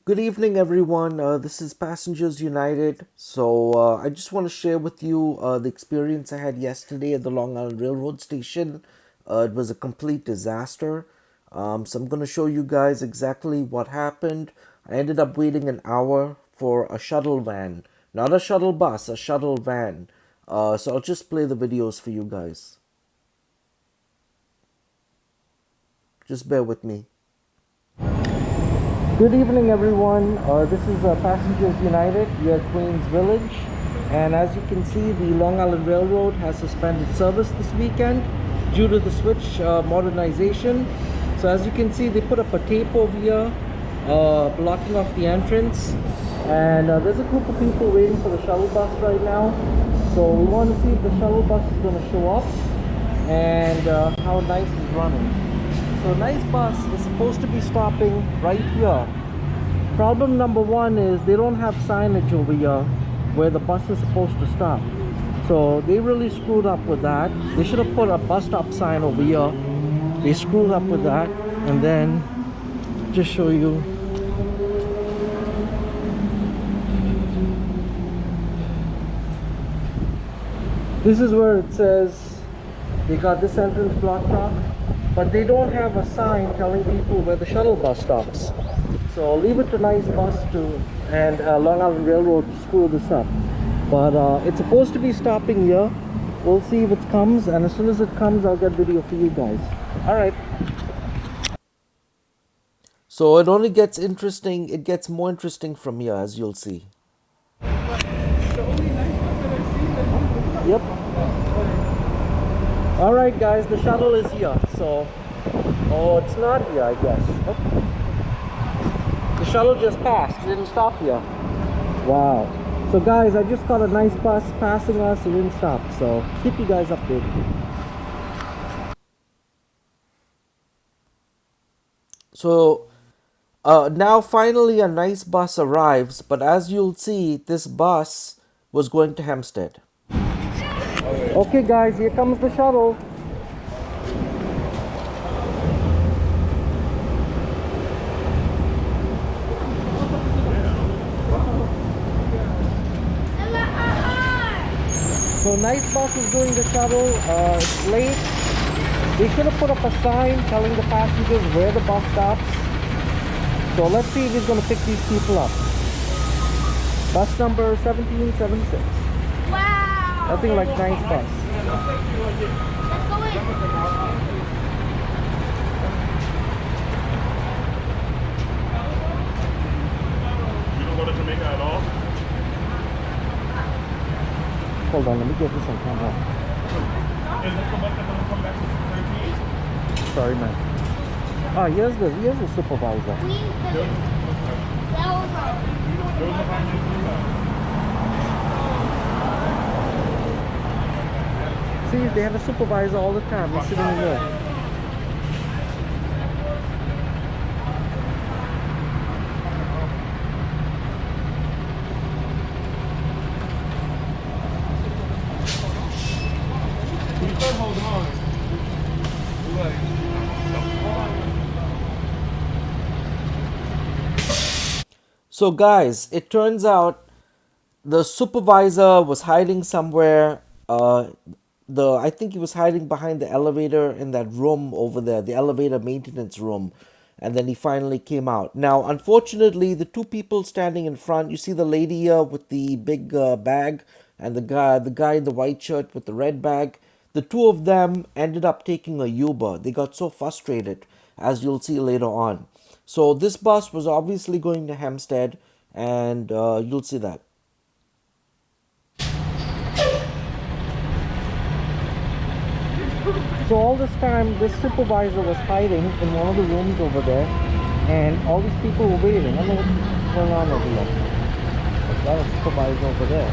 Good evening, everyone. This is Passengers United. I just want to share with you the experience I had yesterday at the Long Island Railroad Station. It was a complete disaster. So I'm going to show you guys exactly what happened. I ended up waiting an hour for a shuttle van, not a shuttle bus, a shuttle van. So I'll just play the videos for you guys. Just bear with me. Good evening, everyone. This is Passengers United. We are at Queens Village. And as you can see, the Long Island Railroad has suspended service this weekend due to the switch modernization. So as you can see, they put up a tape over here blocking off the entrance. And there's a group of people waiting for the shuttle bus right now. So we want to see if the shuttle bus is going to show up and how nice it's running. So Nice Bus is supposed to be stopping right here. Problem number one is they don't have signage over here where the bus is supposed to stop. So they really screwed up with that. They should have put a bus stop sign over here. They screwed up with that. And then just show you. This is where it says they got this entrance blocked off, but they don't have a sign telling people where the shuttle bus stops. So I'll leave it to Nice Bus and Long Island Railroad to screw this up. But it's supposed to be stopping here. We'll see if it comes, and as soon as it comes, I'll get video for you guys. Alright. So it only gets interesting, it gets more interesting from here, as you'll see. Yep. Alright guys, the shuttle is here. So, oh, it's not here, I guess. Oh. The shuttle just passed, it didn't stop here. Wow. So guys, I just got a Nice Bus passing us, it didn't stop. So, keep you guys updated. So, now finally a Nice Bus arrives, but as you'll see, this bus was going to Hempstead. Okay guys, here comes the shuttle. So Nice Bus is doing the shuttle. It's late. They should have put up a sign telling the passengers where the bus stops. So let's see if he's going to pick these people up. Bus number 1776. Wow! Nothing like Nice Bus. Let's go in. You don't go to Jamaica at all? Hold on, let me get this on camera. Is this the bus that's going to come back to 13? Sorry, man. Ah, here's the supervisor. Queens Village. Railroad. There was no financial. See, they have a supervisor all the time. They're sitting in there. You said hold on. So guys, it turns out the supervisor was hiding somewhere. I think he was hiding behind the elevator in that room over there, the elevator maintenance room. And then he finally came out. Now, unfortunately, the two people standing in front, you see the lady here with the big bag and the guy in the white shirt with the red bag. The two of them ended up taking a Uber. They got so frustrated, as you'll see later on. So this bus was obviously going to Hempstead, and you'll see that. So all this time, this supervisor was hiding in one of the rooms over there, and all these people were waiting. I don't know what's going on over here. There's a lot of supervisor over there.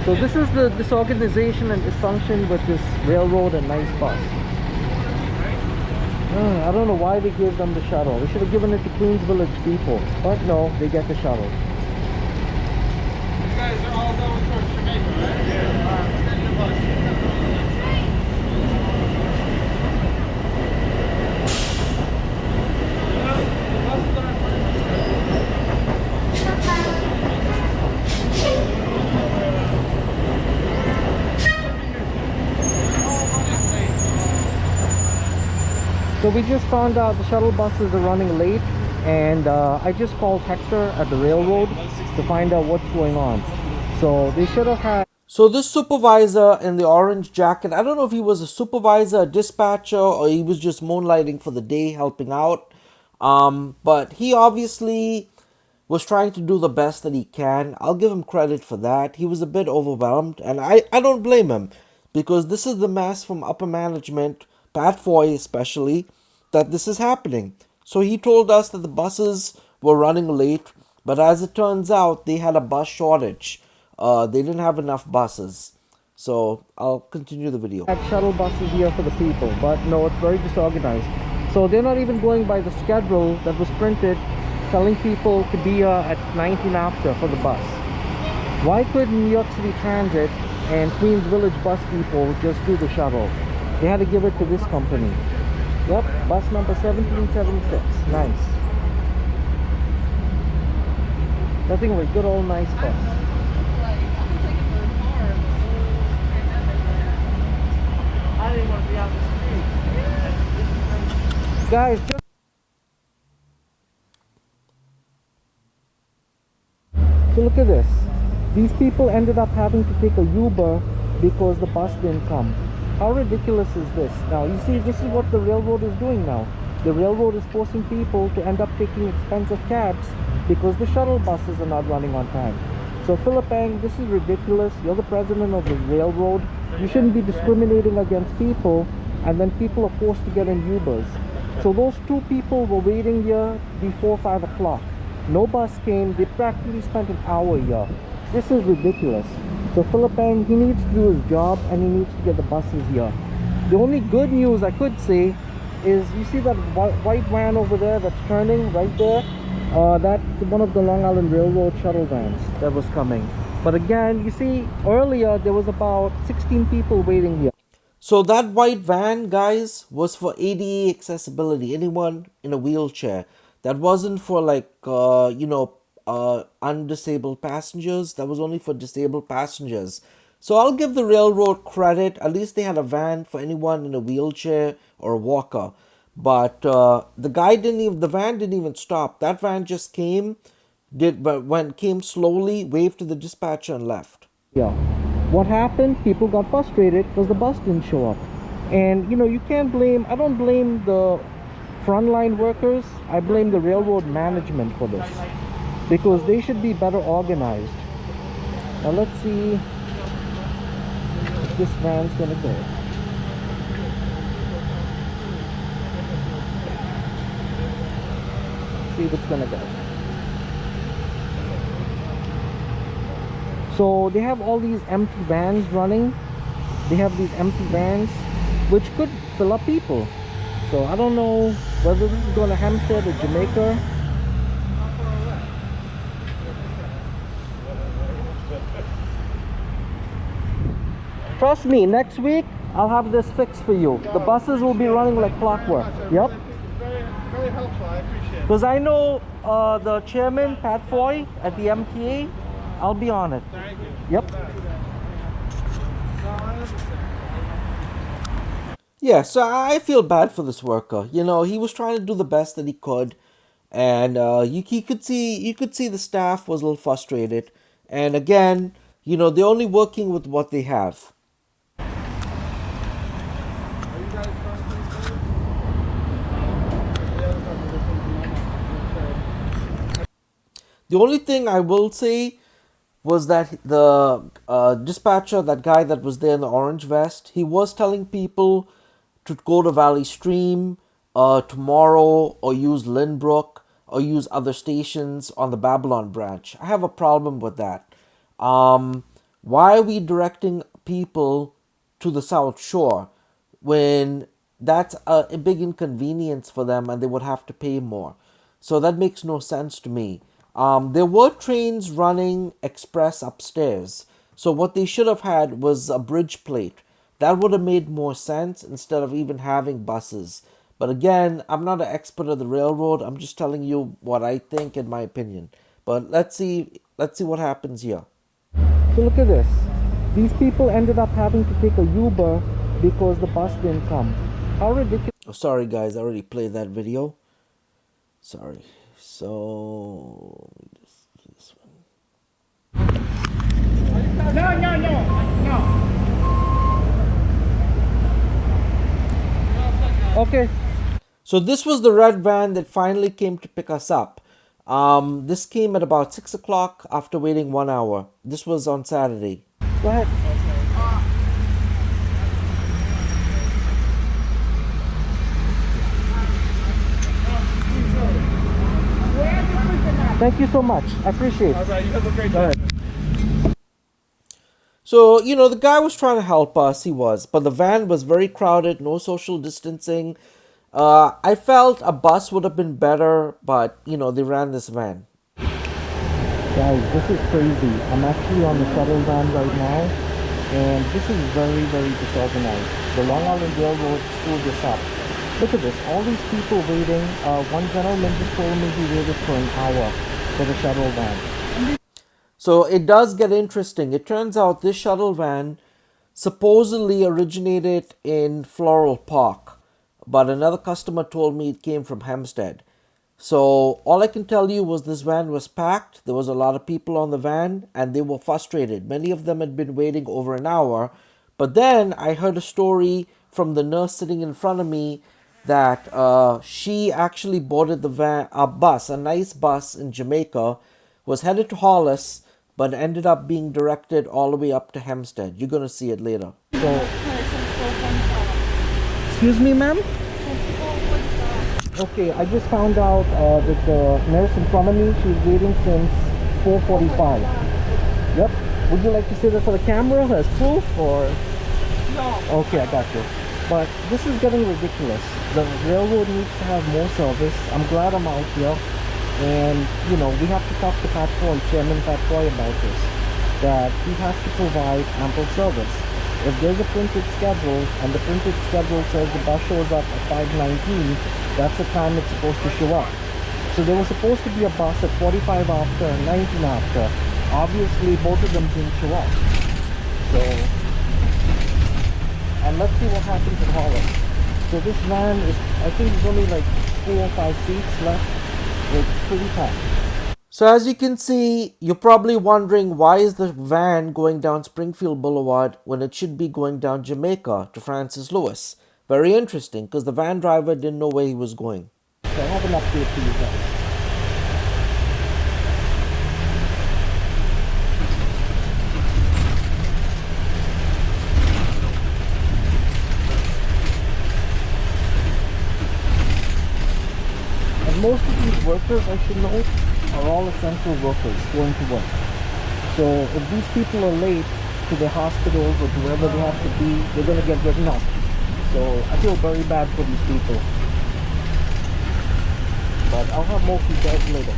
So this is the disorganization and dysfunction with this railroad and Nice Bus. I don't know why they gave them the shuttle. They should have given it to Queens Village people. But no, they get the shuttle. You guys are all going towards Jamaica, right? Yeah. Send your bus. So we just found out the shuttle buses are running late, and I just called Hector at the railroad to find out what's going on. So they should have had. So this supervisor in the orange jacket, I don't know if he was a supervisor, a dispatcher, or he was just moonlighting for the day, helping out. But he obviously was trying to do the best that he can. I'll give him credit for that. He was a bit overwhelmed, and I don't blame him, because this is the mess from upper management, Pat Foy especially, that this is happening. So he told us that the buses were running late, but as it turns out, they had a bus shortage. They didn't have enough buses. So I'll continue the video. Had shuttle buses here for the people, but no, it's very disorganized. So they're not even going by the schedule that was printed, telling people to be here at 19 after for the bus. Why couldn't New York City Transit and Queens Village bus people just do the shuttle? They had to give it to this company. Yep, bus number 1776. Nice. Nothing but good old nice bus. I didn't want to be out the street. Guys, just so look at this. These people ended up having to take a Uber because the bus didn't come. How ridiculous is this? Now, you see, this is what the railroad is doing now. The railroad is forcing people to end up taking expensive cabs because the shuttle buses are not running on time. So, Philip Ang, this is ridiculous. You're the president of the railroad. You shouldn't be discriminating against people, and then people are forced to get in Ubers. So those two people were waiting here before 5 o'clock. No bus came. They practically spent an hour here. This is ridiculous. So Philip Ang, he needs to do his job, and he needs to get the buses here. The only good news I could say is, you see that white van over there that's turning right there? That's one of the Long Island Railroad shuttle vans that was coming. But again, you see, earlier there was about 16 people waiting here. So that white van, guys, was for ADA accessibility, anyone in a wheelchair. That wasn't for like, undisabled passengers. That was only for disabled passengers. So I'll give the railroad credit. At least they had a van for anyone in a wheelchair or a walker. But the van didn't even stop. That van just came, came slowly, waved to the dispatcher and left. Yeah. What happened? People got frustrated because the bus didn't show up. And you can't blame, I don't blame the frontline workers. I blame the railroad management for this, because they should be better organized. Now let's see if this van's gonna go. Let's see if it's gonna go. So they have all these empty vans running. They have these empty vans which could fill up people. So I don't know whether this is going to Hampstead or Jamaica. Trust me, next week I'll have this fixed for you. The buses will be running like clockwork. Yep. Very helpful. I appreciate it. Because I know the chairman, Pat Foy, at the MTA. I'll be on it. Thank you. Yep. Yeah, so I feel bad for this worker. He was trying to do the best that he could, and you could see the staff was a little frustrated. And again, they're only working with what they have. The only thing I will say was that the dispatcher, that guy that was there in the orange vest, he was telling people to go to Valley Stream tomorrow, or use Lynbrook, or use other stations on the Babylon branch. I have a problem with that. Why are we directing people to the South Shore when that's a big inconvenience for them and they would have to pay more? So that makes no sense to me. There were trains running express upstairs. So what they should have had was a bridge plate. That would have made more sense instead of even having buses. But again, I'm not an expert of the railroad. I'm just telling you what I think, in my opinion. But let's see what happens here. So look at this. These people ended up having to take a Uber because the bus didn't come. How ridiculous. Oh, sorry guys, I already played that video. Sorry. So this one. No, no, no, no. Okay. So this was the red van that finally came to pick us up. This came at about 6 o'clock after waiting 1 hour. This was on Saturday. Go ahead. Thank you so much. I appreciate it. All right, you have a great Go day. ahead. So, the guy was trying to help us, he was, but the van was very crowded, no social distancing. I felt a bus would have been better, but, they ran this van. Guys, this is crazy. I'm actually on the shuttle van right now, and this is very, very disorganized. The Long Island Railroad screwed this up. Look at this, all these people waiting. One gentleman just told me he waited for an hour for the shuttle van. So it does get interesting. It turns out this shuttle van supposedly originated in Floral Park, but another customer told me it came from Hempstead. So all I can tell you was this van was packed. There was a lot of people on the van and they were frustrated. Many of them had been waiting over an hour. But then I heard a story from the nurse sitting in front of me that she actually boarded a nice bus in Jamaica, was headed to Hollis, but ended up being directed all the way up to Hempstead. You're gonna see it later. So, excuse me, ma'am. Okay, I just found out that the nurse in front of me, she's waiting since 4:45. Yep. Would you like to see this for the camera as proof, or? No. Okay, I got you. But this is getting ridiculous. The railroad needs to have more service. I'm glad I'm out here. And, we have to talk to Pat Foy, Chairman Pat Foy, about this. That he has to provide ample service. If there's a printed schedule, and the printed schedule says the bus shows up at 5:19, that's the time it's supposed to show up. So there was supposed to be a bus at 45 after and 19 after. Obviously, both of them didn't show up. So, and let's see what happens in Holland. So this van is, I think there's only like 4 or 5 seats left. It's pretty packed. So as you can see, you're probably wondering why is the van going down Springfield Boulevard when it should be going down Jamaica to Francis Lewis. Very interesting, because the van driver didn't know where he was going. So I have an update for you guys. And most of these workers, I should note, are all essential workers going to work. So if these people are late to their hospitals or to wherever they have to be, they're going to get written up. So I feel very bad for these people. But I'll have more details later.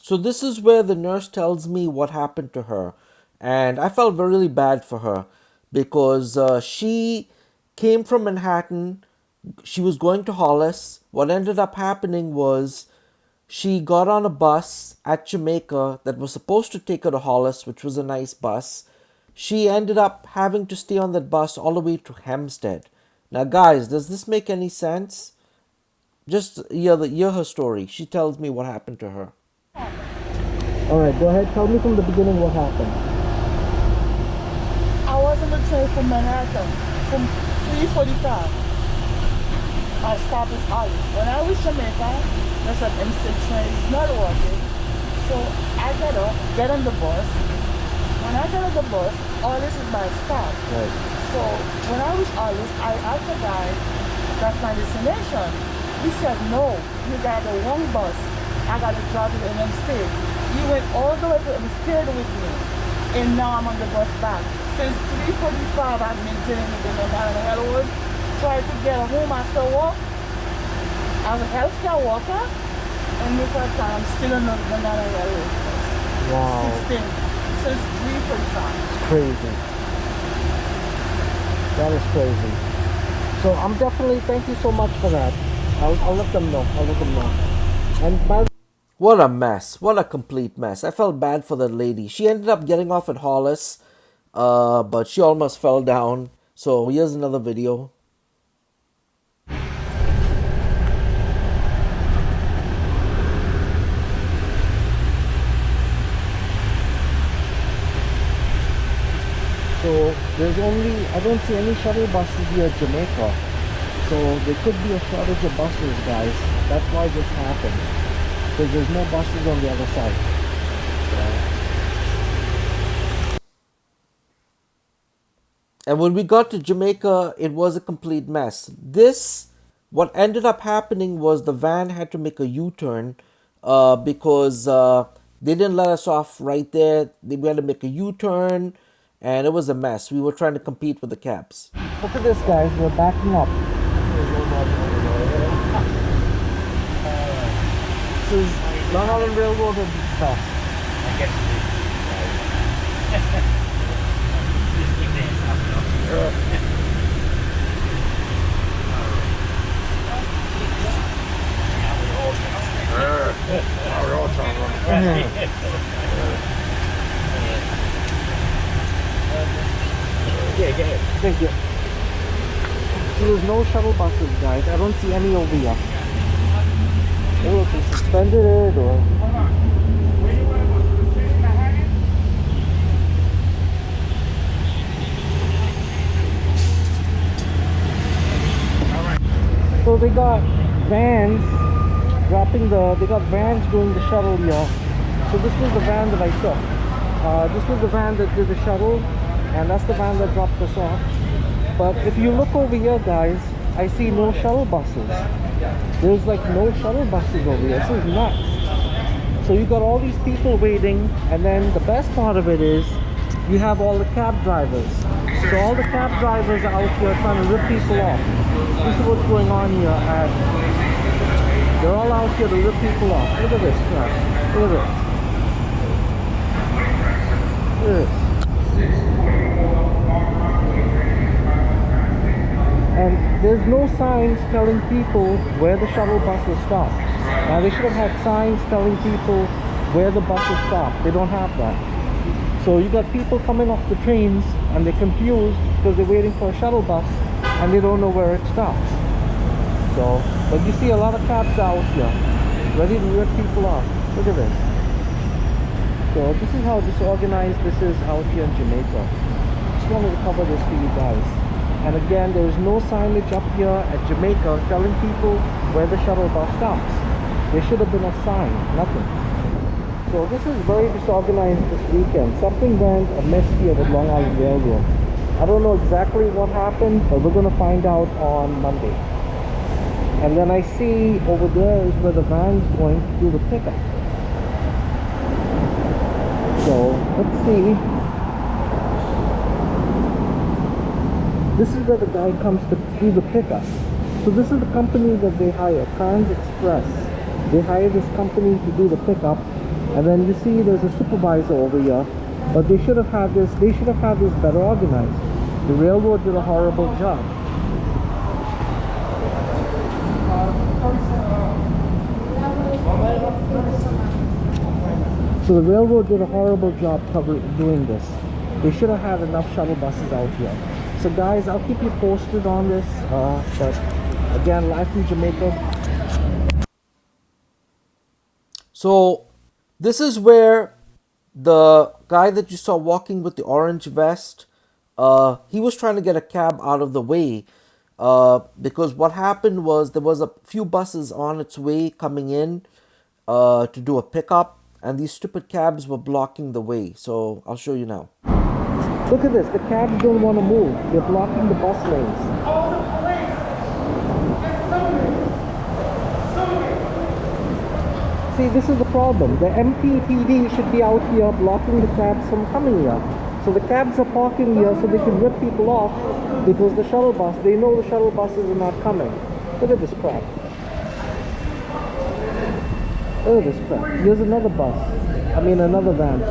So this is where the nurse tells me what happened to her. And I felt really bad for her because she came from Manhattan. She was going to Hollis. What ended up happening was she got on a bus at Jamaica that was supposed to take her to Hollis, which was a nice bus. She ended up having to stay on that bus all the way to Hempstead. Now, guys, does this make any sense? Just hear her story. She tells me what happened to her. Alright, go ahead. Tell me from the beginning what happened. I was on the train from Manhattan from 3:45. My stop is Hollis. When I reach Jamaica, there's an instant train is not working. So I get up, get on the bus. When I get on the bus, Hollis is my stop. Right. So when I reach Hollis, I asked the guy, that's my destination. He said, no, you got the wrong bus. I got to drive you to Hempstead. He went all the way to Hempstead with me. And now I'm on the bus back. Since 3:45, I've been dealing with the Long Island Railroad. Tried to get home after work as a healthcare worker. And look at that, I'm still on the Long Island Railroad. Wow. 16, since 3:45. Crazy. That is crazy. So I'm definitely, thank you so much for that. I'll let them know. I'll let them know. And by What a mess. What a complete mess. I felt bad for that lady. She ended up getting off at Hollis, but she almost fell down. So here's another video. So there's only, I don't see any shuttle buses here at Jamaica. So there could be a shortage of buses, guys. That's why this happened. Because there's no buses on the other side. And when we got to Jamaica, it was a complete mess. What ended up happening was the van had to make a U-turn because they didn't let us off right there. We had to make a U-turn, and it was a mess. We were trying to compete with the cabs. Look at this, guys. We're backing up. This is Long Island Railroad and stuff. I guess just keep the hands Yeah, go ahead. Thank you. So there's no shuttle buses, guys. I don't see any over here. I don't know if they suspended it or... So they got vans they got vans doing the shuttle here. So this was the van that I took. This was the van that did the shuttle, and that's the van that dropped us off. But if you look over here, guys, I see no shuttle buses. There's like no shuttle buses over here. This is nuts. So you got all these people waiting, and then the best part of it is you have all the cab drivers. So all the cab drivers are out here trying to rip people off. This is what's going on here, and they're all out here to rip people off. Look at this crap. Look at this. Look at this. And there's no signs telling people where the shuttle buses stop. Now they should have had signs telling people where the buses stop. They don't have that. So you got people coming off the trains and they're confused because they're waiting for a shuttle bus and they don't know where it stops. So, but you see a lot of cabs out here ready to rip people off. Look at this. So this is how disorganized this is out here in Jamaica. Just wanted to cover this for you guys. And again, there is no signage up here at Jamaica telling people where the shuttle bus stops. There should have been a sign, nothing. So this is very disorganized this weekend. Something went amiss here with Long Island Railroad. I don't know exactly what happened, but we're going to find out on Monday. And then I see over there is where the van's going to do the pickup. So let's see. This is where the guy comes to do the pickup. So this is the company that they hire, Trans Express. They hire this company to do the pickup. And then you see there's a supervisor over here, but they should have had this better organized. The railroad did a horrible job. So the railroad did a horrible job doing this. They should have had enough shuttle buses out here. So guys, I'll keep you posted on this, but again, live from Jamaica. So this is where the guy that you saw walking with the orange vest, he was trying to get a cab out of the way, because what happened was there was a few buses on its way coming in to do a pickup, and these stupid cabs were blocking the way. So I'll show you now. Look at this, the cabs don't want to move. They're blocking the bus lanes. See, this is the problem. The MPPD should be out here blocking the cabs from coming here. So the cabs are parking here so they can rip people off because the shuttle bus, they know the shuttle buses are not coming. Look at this crap. Look at this crap. Here's another bus. I mean another van.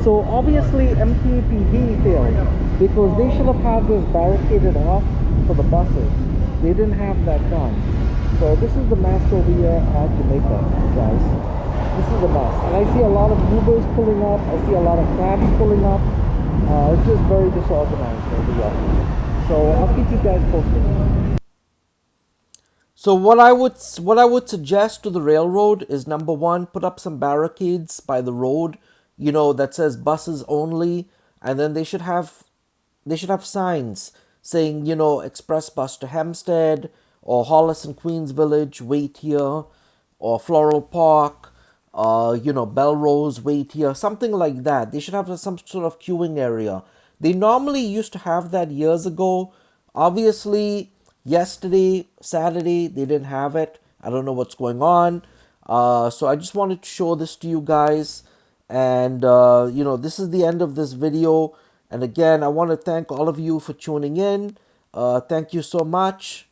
So obviously MPPD failed because they should have had this barricaded off for the buses. They didn't have that done. So this is the mess over here at Jamaica, guys. This is the mess. And I see a lot of Ubers pulling up. I see a lot of cabs pulling up. It's just very disorganized over here. So I'll keep you guys posted. So what I would suggest to the railroad is, number one, put up some barricades by the road, that says buses only, and then they should have signs saying, express bus to Hempstead, or Hollis and Queens Village, wait here, or Floral Park, Belrose, wait here, something like that. They should have some sort of queuing area. They normally used to have that years ago. Obviously, yesterday, Saturday, they didn't have it. I don't know what's going on. So I just wanted to show this to you guys. And, this is the end of this video. And again, I want to thank all of you for tuning in. Thank you so much.